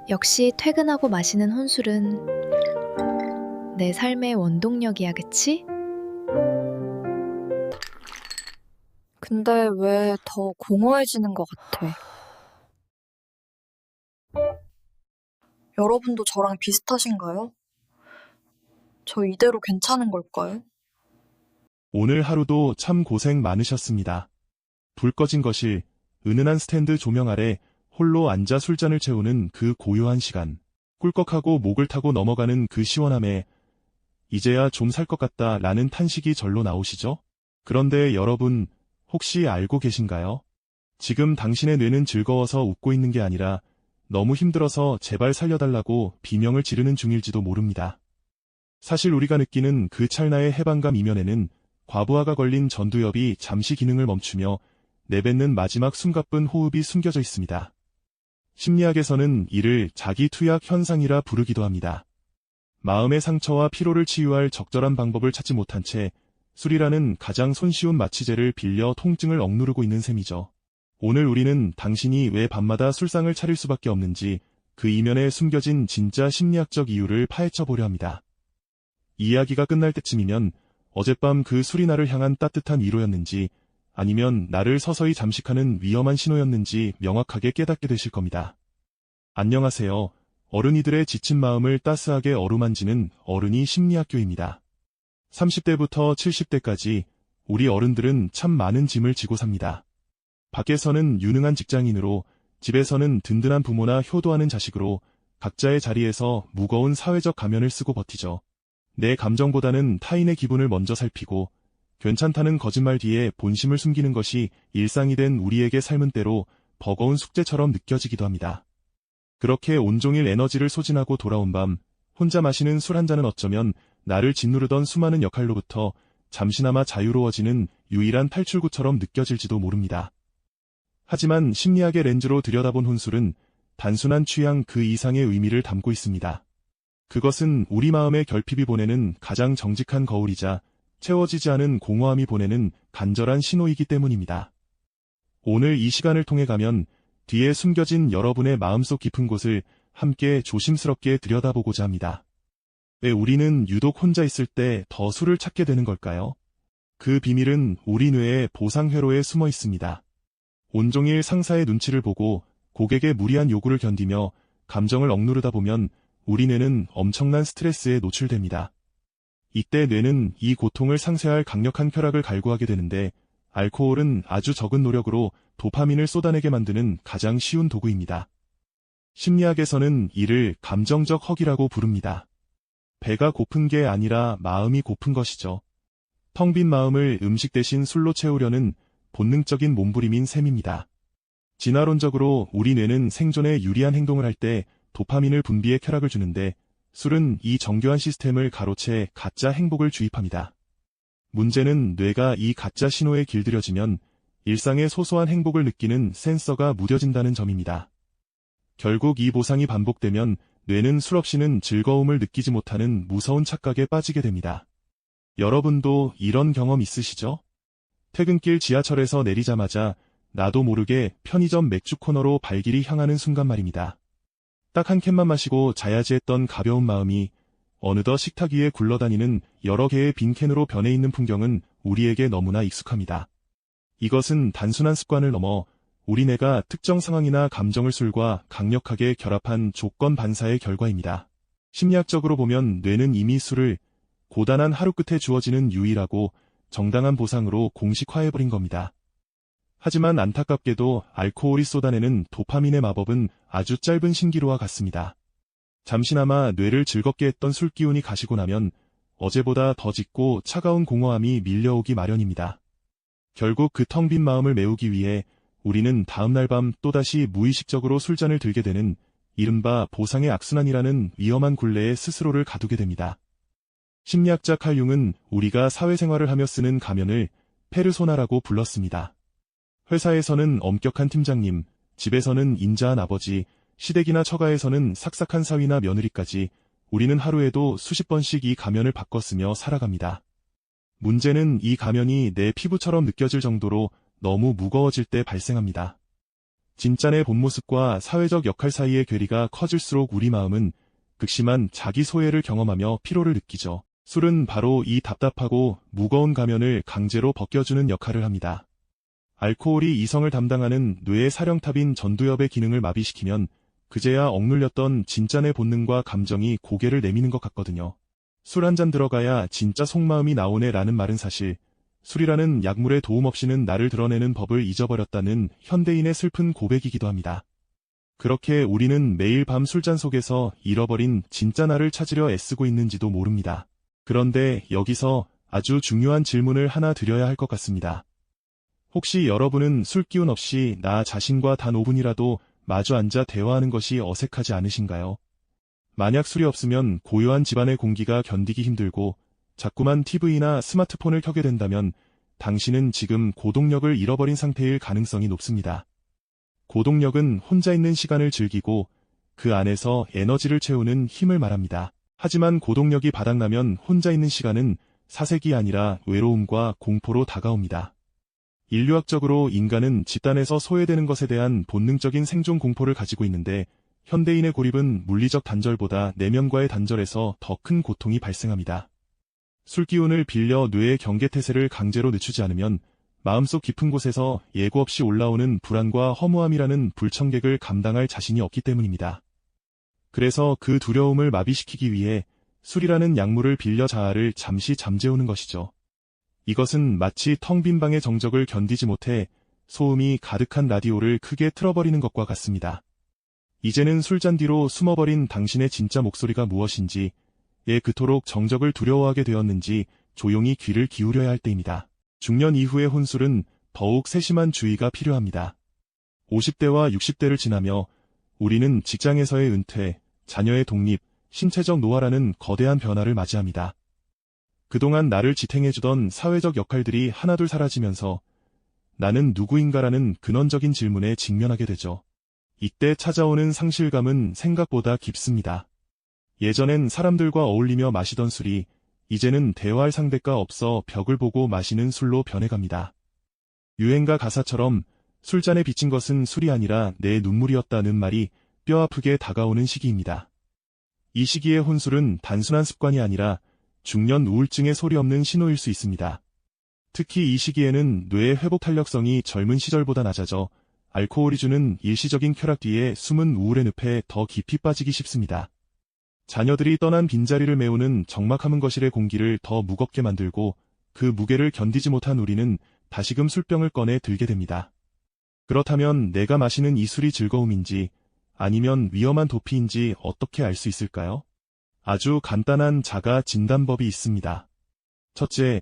역시 퇴근하고 마시는 혼술은 내 삶의 원동력이야, 그치? 근데 왜 더 공허해지는 것 같아? 여러분도 저랑 비슷하신가요? 저 이대로 괜찮은 걸까요? 오늘 하루도 참 고생 많으셨습니다. 불 꺼진 거실, 은은한 스탠드 조명 아래 홀로 앉아 술잔을 채우는 그 고요한 시간. 꿀꺽하고 목을 타고 넘어가는 그 시원함에 이제야 좀 살 것 같다 라는 탄식이 절로 나오시죠? 그런데 여러분, 혹시 알고 계신가요? 지금 당신의 뇌는 즐거워서 웃고 있는 게 아니라 너무 힘들어서 제발 살려달라고 비명을 지르는 중일지도 모릅니다. 사실 우리가 느끼는 그 찰나의 해방감 이면에는 과부하가 걸린 전두엽이 잠시 기능을 멈추며 내뱉는 마지막 숨가쁜 호흡이 숨겨져 있습니다. 심리학에서는 이를 자기 투약 현상이라 부르기도 합니다. 마음의 상처와 피로를 치유할 적절한 방법을 찾지 못한 채 술이라는 가장 손쉬운 마취제를 빌려 통증을 억누르고 있는 셈이죠. 오늘 우리는 당신이 왜 밤마다 술상을 차릴 수밖에 없는지 그 이면에 숨겨진 진짜 심리학적 이유를 파헤쳐 보려 합니다. 이야기가 끝날 때쯤이면 어젯밤 그 술이 나를 향한 따뜻한 위로였는지 아니면 나를 서서히 잠식하는 위험한 신호였는지 명확하게 깨닫게 되실 겁니다. 안녕하세요. 어른이들의 지친 마음을 따스하게 어루만지는 어른이 심리학교입니다. 30대부터 70대까지 우리 어른들은 참 많은 짐을 지고 삽니다. 밖에서는 유능한 직장인으로, 집에서는 든든한 부모나 효도하는 자식으로 각자의 자리에서 무거운 사회적 가면을 쓰고 버티죠. 내 감정보다는 타인의 기분을 먼저 살피고 괜찮다는 거짓말 뒤에 본심을 숨기는 것이 일상이 된 우리에게 삶은 때로 버거운 숙제처럼 느껴지기도 합니다. 그렇게 온종일 에너지를 소진하고 돌아온 밤, 혼자 마시는 술 한 잔은 어쩌면 나를 짓누르던 수많은 역할로부터 잠시나마 자유로워지는 유일한 탈출구처럼 느껴질지도 모릅니다. 하지만 심리학의 렌즈로 들여다본 혼술은 단순한 취향 그 이상의 의미를 담고 있습니다. 그것은 우리 마음의 결핍이 보내는 가장 정직한 거울이자 채워지지 않은 공허함이 보내는 간절한 신호이기 때문입니다. 오늘 이 시간을 통해 가면 뒤에 숨겨진 여러분의 마음속 깊은 곳을 함께 조심스럽게 들여다보고자 합니다. 왜 우리는 유독 혼자 있을 때 더 술을 찾게 되는 걸까요? 그 비밀은 우리 뇌의 보상회로에 숨어 있습니다. 온종일 상사의 눈치를 보고 고객의 무리한 요구를 견디며 감정을 억누르다 보면 우리 뇌는 엄청난 스트레스에 노출됩니다. 이때 뇌는 이 고통을 상쇄할 강력한 쾌락을 갈구하게 되는데 알코올은 아주 적은 노력으로 도파민을 쏟아내게 만드는 가장 쉬운 도구입니다. 심리학에서는 이를 감정적 허기라고 부릅니다. 배가 고픈 게 아니라 마음이 고픈 것이죠. 텅 빈 마음을 음식 대신 술로 채우려는 본능적인 몸부림인 셈입니다. 진화론적으로 우리 뇌는 생존에 유리한 행동을 할 때 도파민을 분비해 쾌락을 주는데 술은 이 정교한 시스템을 가로채 가짜 행복을 주입합니다. 문제는 뇌가 이 가짜 신호에 길들여지면 일상의 소소한 행복을 느끼는 센서가 무뎌진다는 점입니다. 결국 이 보상이 반복되면 뇌는 술 없이는 즐거움을 느끼지 못하는 무서운 착각에 빠지게 됩니다. 여러분도 이런 경험 있으시죠? 퇴근길 지하철에서 내리자마자 나도 모르게 편의점 맥주 코너로 발길이 향하는 순간 말입니다. 딱 한 캔만 마시고 자야지 했던 가벼운 마음이 어느덧 식탁 위에 굴러다니는 여러 개의 빈 캔으로 변해 있는 풍경은 우리에게 너무나 익숙합니다. 이것은 단순한 습관을 넘어 우리 뇌가 특정 상황이나 감정을 술과 강력하게 결합한 조건 반사의 결과입니다. 심리학적으로 보면 뇌는 이미 술을 고단한 하루 끝에 주어지는 유일하고 정당한 보상으로 공식화해버린 겁니다. 하지만 안타깝게도 알코올이 쏟아내는 도파민의 마법은 아주 짧은 신기루와 같습니다. 잠시나마 뇌를 즐겁게 했던 술기운이 가시고 나면 어제보다 더 짙고 차가운 공허함이 밀려오기 마련입니다. 결국 그 텅 빈 마음을 메우기 위해 우리는 다음날 밤 또다시 무의식적으로 술잔을 들게 되는 이른바 보상의 악순환이라는 위험한 굴레에 스스로를 가두게 됩니다. 심리학자 칼 융은 우리가 사회생활을 하며 쓰는 가면을 페르소나라고 불렀습니다. 회사에서는 엄격한 팀장님, 집에서는 인자한 아버지, 시댁이나 처가에서는 삭삭한 사위나 며느리까지 우리는 하루에도 수십 번씩 이 가면을 바꿔 쓰며 살아갑니다. 문제는 이 가면이 내 피부처럼 느껴질 정도로 너무 무거워질 때 발생합니다. 진짜 내 본 모습과 사회적 역할 사이의 괴리가 커질수록 우리 마음은 극심한 자기 소외를 경험하며 피로를 느끼죠. 술은 바로 이 답답하고 무거운 가면을 강제로 벗겨주는 역할을 합니다. 알코올이 이성을 담당하는 뇌의 사령탑인 전두엽의 기능을 마비시키면 그제야 억눌렸던 진짜 내 본능과 감정이 고개를 내미는 것 같거든요. 술 한 잔 들어가야 진짜 속마음이 나오네 라는 말은 사실 술이라는 약물의 도움 없이는 나를 드러내는 법을 잊어버렸다는 현대인의 슬픈 고백이기도 합니다. 그렇게 우리는 매일 밤 술잔 속에서 잃어버린 진짜 나를 찾으려 애쓰고 있는지도 모릅니다. 그런데 여기서 아주 중요한 질문을 하나 드려야 할 것 같습니다. 혹시 여러분은 술기운 없이 나 자신과 단 5분이라도 마주 앉아 대화하는 것이 어색하지 않으신가요? 만약 술이 없으면 고요한 집안의 공기가 견디기 힘들고 자꾸만 TV나 스마트폰을 켜게 된다면 당신은 지금 고동력을 잃어버린 상태일 가능성이 높습니다. 고동력은 혼자 있는 시간을 즐기고 그 안에서 에너지를 채우는 힘을 말합니다. 하지만 고동력이 바닥나면 혼자 있는 시간은 사색이 아니라 외로움과 공포로 다가옵니다. 인류학적으로 인간은 집단에서 소외되는 것에 대한 본능적인 생존 공포를 가지고 있는데 현대인의 고립은 물리적 단절보다 내면과의 단절에서 더 큰 고통이 발생합니다. 술기운을 빌려 뇌의 경계태세를 강제로 늦추지 않으면 마음속 깊은 곳에서 예고 없이 올라오는 불안과 허무함이라는 불청객을 감당할 자신이 없기 때문입니다. 그래서 그 두려움을 마비시키기 위해 술이라는 약물을 빌려 자아를 잠시 잠재우는 것이죠. 이것은 마치 텅 빈 방의 정적을 견디지 못해 소음이 가득한 라디오를 크게 틀어버리는 것과 같습니다. 이제는 술잔 뒤로 숨어버린 당신의 진짜 목소리가 무엇인지, 왜 그토록 정적을 두려워하게 되었는지 조용히 귀를 기울여야 할 때입니다. 중년 이후의 혼술은 더욱 세심한 주의가 필요합니다. 50대와 60대를 지나며 우리는 직장에서의 은퇴, 자녀의 독립, 신체적 노화라는 거대한 변화를 맞이합니다. 그동안 나를 지탱해주던 사회적 역할들이 하나둘 사라지면서 나는 누구인가라는 근원적인 질문에 직면하게 되죠. 이때 찾아오는 상실감은 생각보다 깊습니다. 예전엔 사람들과 어울리며 마시던 술이 이제는 대화할 상대가 없어 벽을 보고 마시는 술로 변해갑니다. 유행가 가사처럼 술잔에 비친 것은 술이 아니라 내 눈물이었다는 말이 뼈아프게 다가오는 시기입니다. 이 시기의 혼술은 단순한 습관이 아니라 중년 우울증의 소리 없는 신호일 수 있습니다. 특히 이 시기에는 뇌의 회복 탄력성이 젊은 시절보다 낮아져 알코올이 주는 일시적인 쾌락 뒤에 숨은 우울의 늪에 더 깊이 빠지기 쉽습니다. 자녀들이 떠난 빈자리를 메우는 적막함은 거실의 공기를 더 무겁게 만들고 그 무게를 견디지 못한 우리는 다시금 술병을 꺼내 들게 됩니다. 그렇다면 내가 마시는 이 술이 즐거움인지 아니면 위험한 도피인지 어떻게 알 수 있을까요? 아주 간단한 자가 진단법이 있습니다. 첫째,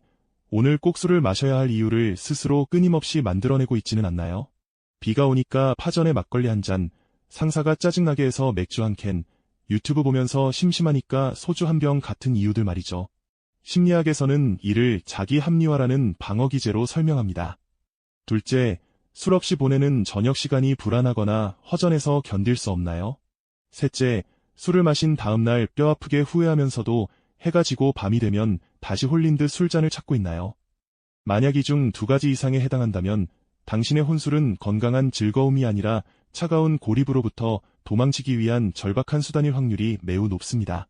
오늘 꼭 술을 마셔야 할 이유를 스스로 끊임없이 만들어내고 있지는 않나요? 비가 오니까 파전에 막걸리 한 잔, 상사가 짜증나게 해서 맥주 한 캔, 유튜브 보면서 심심하니까 소주 한 병 같은 이유들 말이죠. 심리학에서는 이를 자기 합리화라는 방어 기제로 설명합니다. 둘째, 술 없이 보내는 저녁 시간이 불안하거나 허전해서 견딜 수 없나요? 셋째, 술을 마신 다음날 뼈아프게 후회하면서도 해가 지고 밤이 되면 다시 홀린 듯 술잔을 찾고 있나요? 만약 이 중 두 가지 이상에 해당한다면 당신의 혼술은 건강한 즐거움이 아니라 차가운 고립으로부터 도망치기 위한 절박한 수단일 확률이 매우 높습니다.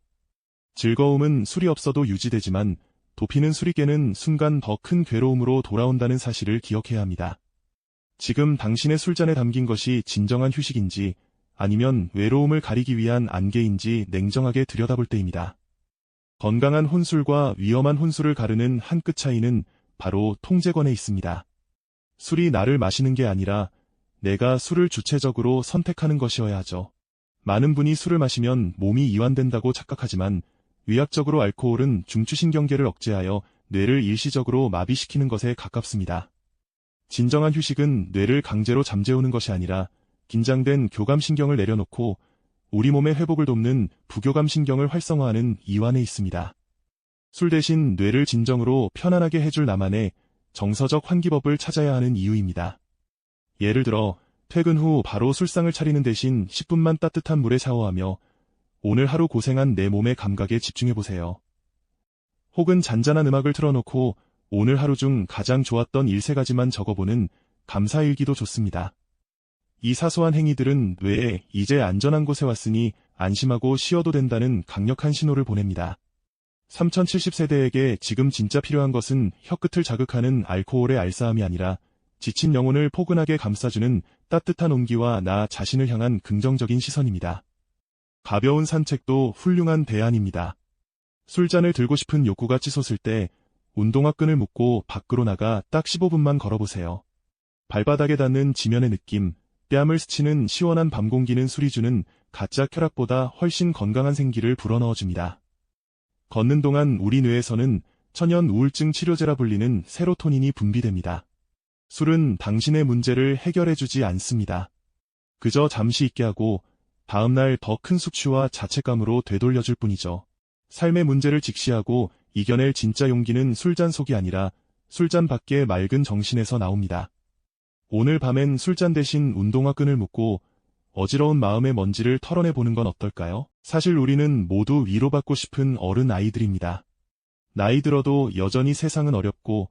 즐거움은 술이 없어도 유지되지만 도피는 술이 깨는 순간 더 큰 괴로움으로 돌아온다는 사실을 기억해야 합니다. 지금 당신의 술잔에 담긴 것이 진정한 휴식인지 아니면 외로움을 가리기 위한 안개인지 냉정하게 들여다볼 때입니다. 건강한 혼술과 위험한 혼술을 가르는 한 끗 차이는 바로 통제권에 있습니다. 술이 나를 마시는 게 아니라 내가 술을 주체적으로 선택하는 것이어야 하죠. 많은 분이 술을 마시면 몸이 이완된다고 착각하지만 의학적으로 알코올은 중추신경계를 억제하여 뇌를 일시적으로 마비시키는 것에 가깝습니다. 진정한 휴식은 뇌를 강제로 잠재우는 것이 아니라 긴장된 교감신경을 내려놓고 우리 몸의 회복을 돕는 부교감신경을 활성화하는 이완에 있습니다. 술 대신 뇌를 진정으로 편안하게 해줄 나만의 정서적 환기법을 찾아야 하는 이유입니다. 예를 들어 퇴근 후 바로 술상을 차리는 대신 10분만 따뜻한 물에 샤워하며 오늘 하루 고생한 내 몸의 감각에 집중해보세요. 혹은 잔잔한 음악을 틀어놓고 오늘 하루 중 가장 좋았던 일세 가지만 적어보는 감사일기도 좋습니다. 이 사소한 행위들은 뇌에 이제 안전한 곳에 왔으니 안심하고 쉬어도 된다는 강력한 신호를 보냅니다. 3070세대에게 지금 진짜 필요한 것은 혀끝을 자극하는 알코올의 알싸함이 아니라 지친 영혼을 포근하게 감싸주는 따뜻한 온기와 나 자신을 향한 긍정적인 시선입니다. 가벼운 산책도 훌륭한 대안입니다. 술잔을 들고 싶은 욕구가 치솟을 때 운동화 끈을 묶고 밖으로 나가 딱 15분만 걸어보세요. 발바닥에 닿는 지면의 느낌, 뺨을 스치는 시원한 밤 공기는 술이 주는 가짜 쾌락보다 훨씬 건강한 생기를 불어넣어줍니다. 걷는 동안 우리 뇌에서는 천연 우울증 치료제라 불리는 세로토닌이 분비됩니다. 술은 당신의 문제를 해결해주지 않습니다. 그저 잠시 있게 하고 다음날 더 큰 숙취와 자책감으로 되돌려줄 뿐이죠. 삶의 문제를 직시하고 이겨낼 진짜 용기는 술잔 속이 아니라 술잔 밖의 맑은 정신에서 나옵니다. 오늘 밤엔 술잔 대신 운동화 끈을 묶고 어지러운 마음의 먼지를 털어내보는 건 어떨까요? 사실 우리는 모두 위로받고 싶은 어른 아이들입니다. 나이 들어도 여전히 세상은 어렵고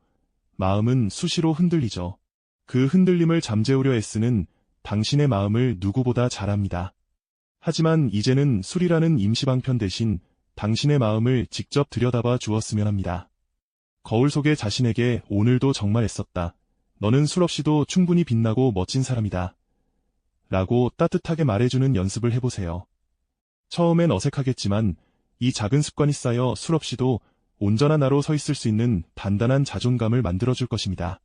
마음은 수시로 흔들리죠. 그 흔들림을 잠재우려 애쓰는 당신의 마음을 누구보다 잘 압니다. 하지만 이제는 술이라는 임시방편 대신 당신의 마음을 직접 들여다봐 주었으면 합니다. 거울 속의 자신에게 오늘도 정말 애썼다. 너는 술 없이도 충분히 빛나고 멋진 사람이다. 라고 따뜻하게 말해주는 연습을 해보세요. 처음엔 어색하겠지만 이 작은 습관이 쌓여 술 없이도 온전한 나로 서 있을 수 있는 단단한 자존감을 만들어줄 것입니다.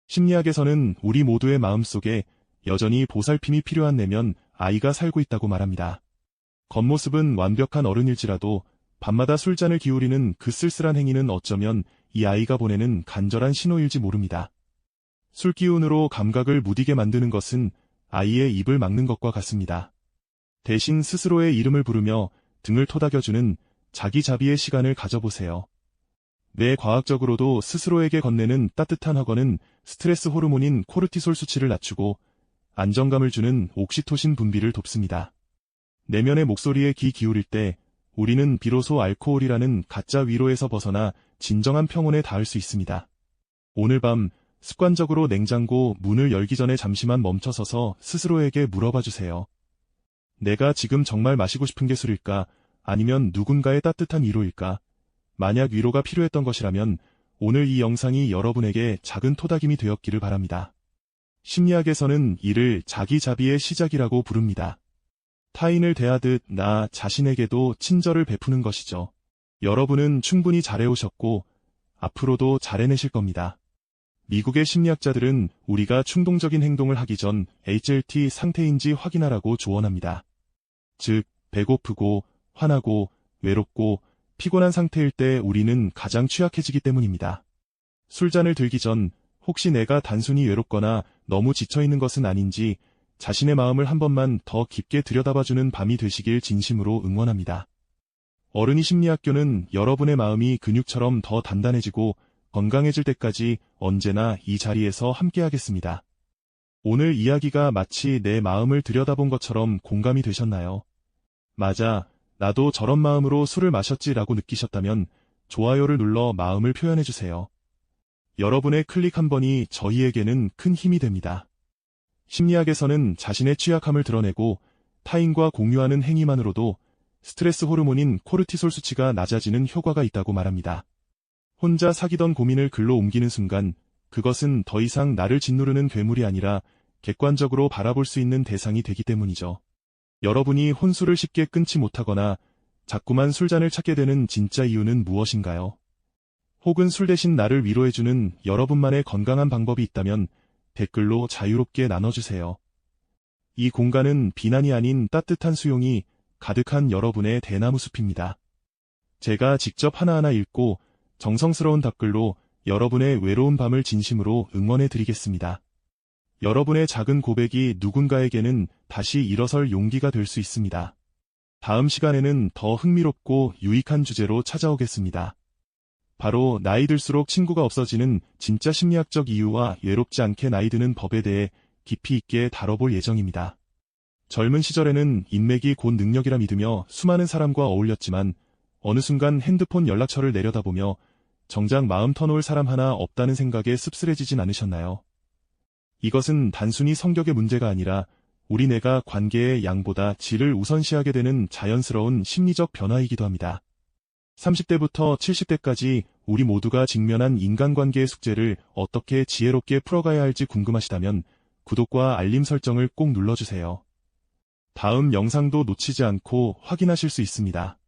심리학에서는 우리 모두의 마음속에 여전히 보살핌이 필요한 내면 아이가 살고 있다고 말합니다. 겉모습은 완벽한 어른일지라도 밤마다 술잔을 기울이는 그 쓸쓸한 행위는 어쩌면 이 아이가 보내는 간절한 신호일지 모릅니다. 술 기운으로 감각을 무디게 만드는 것은 아이의 입을 막는 것과 같습니다. 대신 스스로의 이름을 부르며 등을 토닥여주는 자기자비의 시간을 가져보세요. 뇌과학적으로도 스스로에게 건네는 따뜻한 허거는 스트레스 호르몬인 코르티솔 수치를 낮추고 안정감을 주는 옥시토신 분비를 돕습니다. 내면의 목소리에 귀 기울일 때 우리는 비로소 알코올이라는 가짜 위로에서 벗어나 진정한 평온에 닿을 수 있습니다. 오늘 밤 습관적으로 냉장고 문을 열기 전에 잠시만 멈춰서서 스스로에게 물어봐 주세요. 내가 지금 정말 마시고 싶은 게 술일까? 아니면 누군가의 따뜻한 위로일까? 만약 위로가 필요했던 것이라면 오늘 이 영상이 여러분에게 작은 토닥임이 되었기를 바랍니다. 심리학에서는 이를 자기자비의 시작이라고 부릅니다. 타인을 대하듯 나 자신에게도 친절을 베푸는 것이죠. 여러분은 충분히 잘해오셨고 앞으로도 잘해내실 겁니다. 미국의 심리학자들은 우리가 충동적인 행동을 하기 전 HLT 상태인지 확인하라고 조언합니다. 즉, 배고프고 화나고 외롭고 피곤한 상태일 때 우리는 가장 취약해지기 때문입니다. 술잔을 들기 전 혹시 내가 단순히 외롭거나 너무 지쳐있는 것은 아닌지 자신의 마음을 한 번만 더 깊게 들여다봐주는 밤이 되시길 진심으로 응원합니다. 어른이 심리학교는 여러분의 마음이 근육처럼 더 단단해지고 건강해질 때까지 언제나 이 자리에서 함께하겠습니다. 오늘 이야기가 마치 내 마음을 들여다본 것처럼 공감이 되셨나요? 맞아, 나도 저런 마음으로 술을 마셨지라고 느끼셨다면 좋아요를 눌러 마음을 표현해주세요. 여러분의 클릭 한 번이 저희에게는 큰 힘이 됩니다. 심리학에서는 자신의 취약함을 드러내고 타인과 공유하는 행위만으로도 스트레스 호르몬인 코르티솔 수치가 낮아지는 효과가 있다고 말합니다. 혼자 사귀던 고민을 글로 옮기는 순간 그것은 더 이상 나를 짓누르는 괴물이 아니라 객관적으로 바라볼 수 있는 대상이 되기 때문이죠. 여러분이 혼술을 쉽게 끊지 못하거나 자꾸만 술잔을 찾게 되는 진짜 이유는 무엇인가요? 혹은 술 대신 나를 위로해주는 여러분만의 건강한 방법이 있다면 댓글로 자유롭게 나눠주세요. 이 공간은 비난이 아닌 따뜻한 수용이 가득한 여러분의 대나무 숲입니다. 제가 직접 하나하나 읽고 정성스러운 답글로 여러분의 외로운 밤을 진심으로 응원해드리겠습니다. 여러분의 작은 고백이 누군가에게는 다시 일어설 용기가 될 수 있습니다. 다음 시간에는 더 흥미롭고 유익한 주제로 찾아오겠습니다. 바로 나이 들수록 친구가 없어지는 진짜 심리학적 이유와 외롭지 않게 나이 드는 법에 대해 깊이 있게 다뤄볼 예정입니다. 젊은 시절에는 인맥이 곧 능력이라 믿으며 수많은 사람과 어울렸지만 어느 순간 핸드폰 연락처를 내려다보며 정작 마음 터놓을 사람 하나 없다는 생각에 씁쓸해지진 않으셨나요? 이것은 단순히 성격의 문제가 아니라 우리 뇌가 관계의 양보다 질을 우선시하게 되는 자연스러운 심리적 변화이기도 합니다. 30대부터 70대까지 우리 모두가 직면한 인간관계의 숙제를 어떻게 지혜롭게 풀어가야 할지 궁금하시다면 구독과 알림 설정을 꼭 눌러주세요. 다음 영상도 놓치지 않고 확인하실 수 있습니다.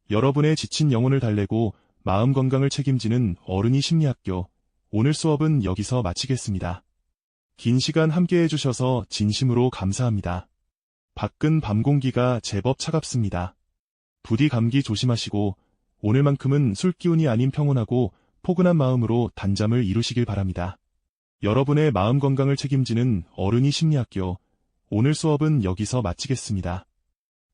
여러분의 지친 영혼을 달래고 마음 건강을 책임지는 어른이 심리학교, 오늘 수업은 여기서 마치겠습니다. 긴 시간 함께 해주셔서 진심으로 감사합니다. 밖은 밤 공기가 제법 차갑습니다. 부디 감기 조심하시고 오늘만큼은 술기운이 아닌 평온하고 포근한 마음으로 단잠을 이루시길 바랍니다. 여러분의 마음 건강을 책임지는 어른이 심리학교, 오늘 수업은 여기서 마치겠습니다.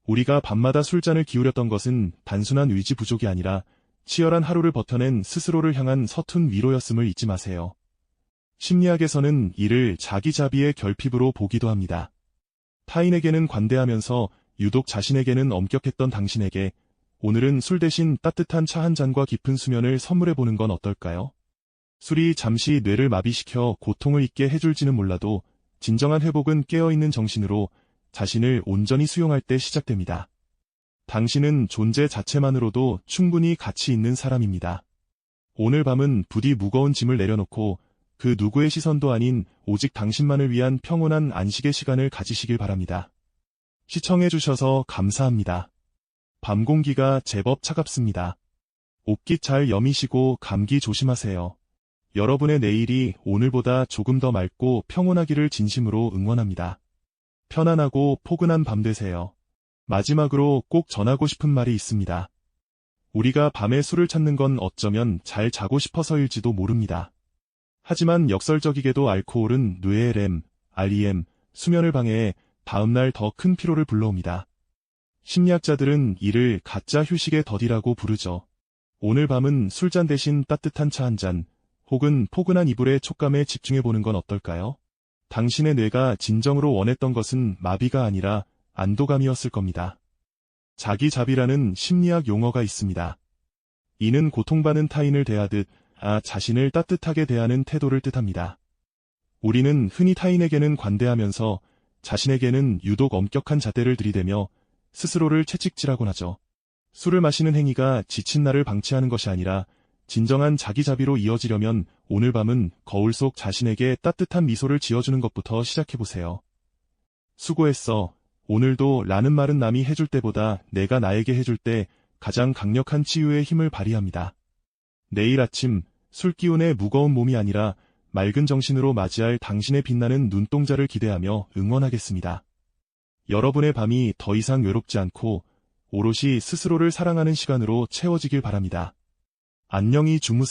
우리가 밤마다 술잔을 기울였던 것은 단순한 의지 부족이 아니라 치열한 하루를 버텨낸 스스로를 향한 서툰 위로였음을 잊지 마세요. 심리학에서는 이를 자기 자비의 결핍으로 보기도 합니다. 타인에게는 관대하면서 유독 자신에게는 엄격했던 당신에게 오늘은 술 대신 따뜻한 차 한 잔과 깊은 수면을 선물해보는 건 어떨까요? 술이 잠시 뇌를 마비시켜 고통을 잊게 해줄지는 몰라도 진정한 회복은 깨어있는 정신으로 자신을 온전히 수용할 때 시작됩니다. 당신은 존재 자체만으로도 충분히 가치 있는 사람입니다. 오늘 밤은 부디 무거운 짐을 내려놓고 그 누구의 시선도 아닌 오직 당신만을 위한 평온한 안식의 시간을 가지시길 바랍니다. 시청해주셔서 감사합니다. 밤 공기가 제법 차갑습니다. 옷깃 잘 여미시고 감기 조심하세요. 여러분의 내일이 오늘보다 조금 더 맑고 평온하기를 진심으로 응원합니다. 편안하고 포근한 밤 되세요. 마지막으로 꼭 전하고 싶은 말이 있습니다. 우리가 밤에 술을 찾는 건 어쩌면 잘 자고 싶어서일지도 모릅니다. 하지만 역설적이게도 알코올은 뇌의 REM, REM, 수면을 방해해 다음날 더 큰 피로를 불러옵니다. 심리학자들은 이를 가짜 휴식의 덫이라고 부르죠. 오늘 밤은 술잔 대신 따뜻한 차 한 잔, 혹은 포근한 이불의 촉감에 집중해보는 건 어떨까요? 당신의 뇌가 진정으로 원했던 것은 마비가 아니라 안도감이었을 겁니다. 자기자비라는 심리학 용어가 있습니다. 이는 고통받는 타인을 대하듯 자신을 따뜻하게 대하는 태도를 뜻합니다. 우리는 흔히 타인에게는 관대하면서 자신에게는 유독 엄격한 잣대를 들이대며 스스로를 채찍질하곤 하죠. 술을 마시는 행위가 지친 나를 방치하는 것이 아니라 진정한 자기자비로 이어지려면 오늘 밤은 거울 속 자신에게 따뜻한 미소를 지어주는 것부터 시작해보세요. 수고했어. 오늘도 라는 말은 남이 해줄 때보다 내가 나에게 해줄 때 가장 강력한 치유의 힘을 발휘합니다. 내일 아침 술기운의 무거운 몸이 아니라 맑은 정신으로 맞이할 당신의 빛나는 눈동자를 기대하며 응원하겠습니다. 여러분의 밤이 더 이상 외롭지 않고 오롯이 스스로를 사랑하는 시간으로 채워지길 바랍니다. 안녕히 주무세요.